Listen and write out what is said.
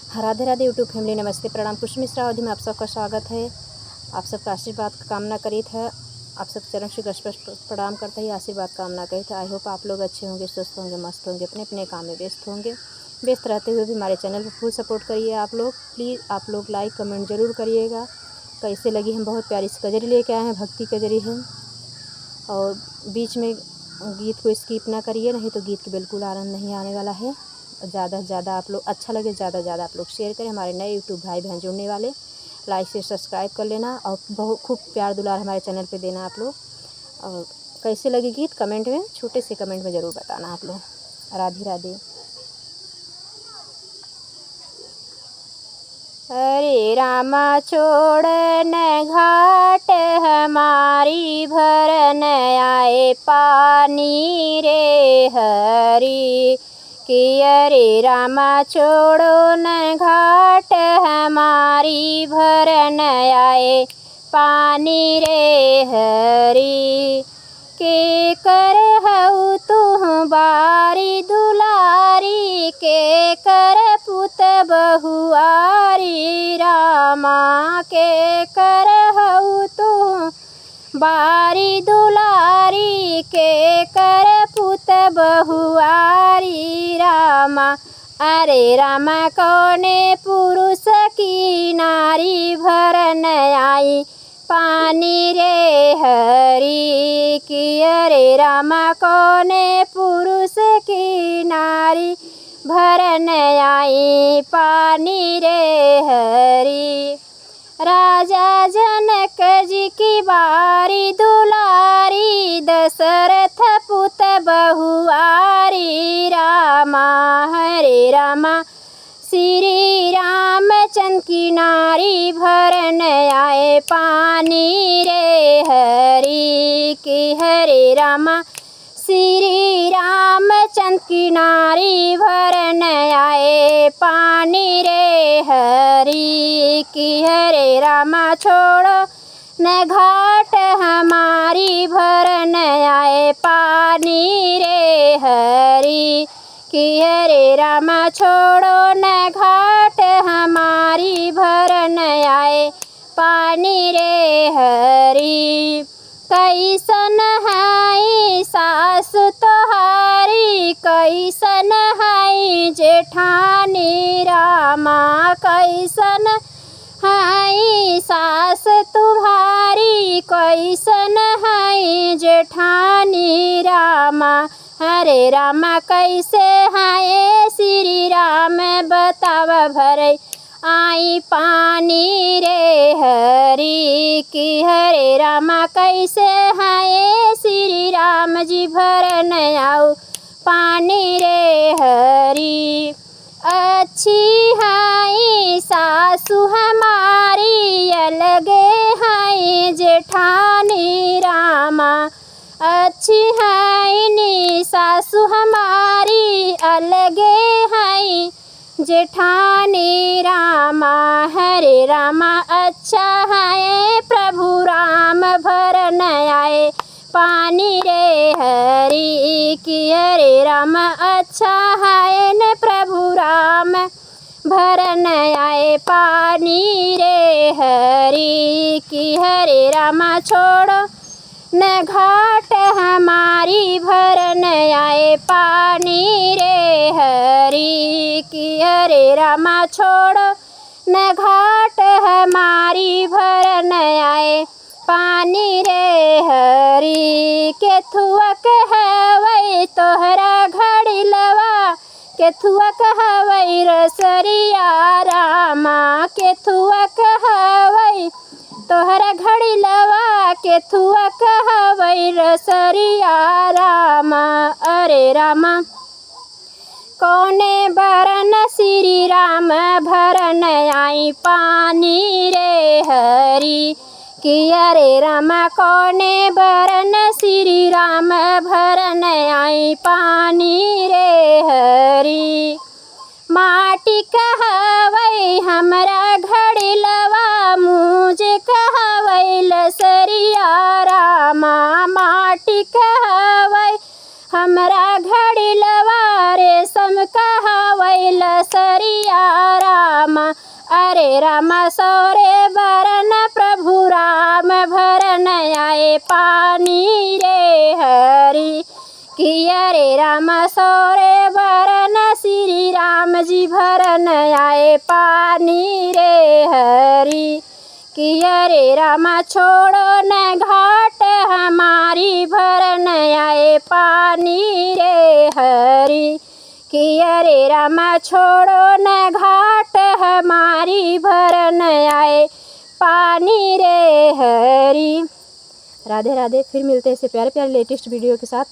Radhe Radhe YouTube family, नमस्ते, प्रणाम। कुछ मिश्रा अवधि में आप सबका स्वागत है। आप सबका आशीर्वाद का कामना करी था। आप सब चरण श्री कृष्ण प्रणाम करते ही आशीर्वाद कामना करी था। आई होप आप लोग अच्छे होंगे, स्वस्थ होंगे, मस्त होंगे, अपने अपने काम में व्यस्त होंगे। व्यस्त रहते हुए भी हमारे चैनल पर फुल सपोर्ट करिए आप लोग। प्लीज़ आप लोग लाइक कमेंट ज़रूर करिएगा। कैसे लगी, हम बहुत प्यारी सी कजरी लेके आए हैं, भक्ति कजरी है। और बीच में गीत को स्किप ना करिए, नहीं तो गीत का बिल्कुल आनंद नहीं आने वाला है। ज़्यादा से ज़्यादा आप लोग अच्छा लगे, ज़्यादा से ज़्यादा आप लोग शेयर करें। हमारे नए यूट्यूब भाई बहन जुड़ने वाले, लाइक से सब्सक्राइब कर लेना और बहुत खूब प्यार दुलार हमारे चैनल पे देना आप लोग। और कैसे लगी गीत कमेंट में, छोटे से कमेंट में ज़रूर बताना आप लोग। राधे राधे। हरे रामा छोड़न घाट हमारी भरन आए पानी रे हरी कि हरे रामा छोड़ो न घाट हमारी भरन आए पानी रे हरी के कर हऊ तू बारी दुलारी के कर पुत बहुआरी रामा के कर हऊ तू बारी दुलारी के कर पुत बहुआरी रामा। अरे रामा कौने पुरुष की नारी भरन आई पानी रे हरी कि अरे रामा कौने पुरुष की नारी भरन आई पानी रे हरी। राजा जनक जी की बारी दुलारी दशरथ पुत बहुआरी रामा। हरे रामा श्री रामचंद्र की नारी भरन आए पानी रे हरी कि हरे रामा श्री रामचंद्र की नारी भरन आए पानी रे हरी कि हरे रामा छोड़ो न घाट हमारी भरन आए पानी रे हरी कि हरे रामा छोड़ो न घाट हमारी भरन आए पानी रे हरी। कैसन है सासु तोहारी कैसन है जेठानी रामा कैसन है सास तुम्हारी कैसन है जेठानी रामा। हरे रामा कैसे है श्री राम बताव भरे आई पानी रे हरी कि हरे रामा कैसे है श्री राम जी भरन आओ पानी रे हरी। अच्छी है सासु हमारी अलगे है जेठानी रामा। अच्छी है नी सासु हमारी अलगे है जेठानी रामा। हरे रामा अच्छा है प्रभु राम भरन आए पानी रे हरी कि हरे राम अच्छा है न प्रभु राम भरन आए पानी रे हरी कि हरे रामा छोड़ो न घाट हमारी भरन आए पानी रे हरी कि हरे रामा छोड़ो न घाट हमारी भरन आए पानी रे हरी। केथुअक हवै तोहरा घड़ी लवा केथुअक हवै रसरिया रामा। केथुअक हवै तोहरा घड़ी लवा केथुअक हवै रसरिया रामा। अरे रामा कौने बरन श्री राम भरन आई पानी रे हरी कि अरे रामा कौने बरन श्री राम भरन आई पानी रे हरी। माटी कहवै हमरा घड़ी लवा मुझे कहवै लसरिया रामा। माटी कहवै हमरा घड़ी लवा रेशम कहवै लसरिया रामा। राम सौरे बरन प्रभु राम भरन आए पानी रे हरि। किया रे राम सौरे बरन श्री राम जी भरन आए पानी रे हरि। किया रे राम छोड़ो न घाट हमारी भरन आए पानी रे हरि। किया रे राम छोड़ो न घाट हमारी भरन आए पानी रे हरि। राधे राधे। फिर मिलते हैं ऐसे प्यारे प्यारे लेटेस्ट वीडियो के साथ।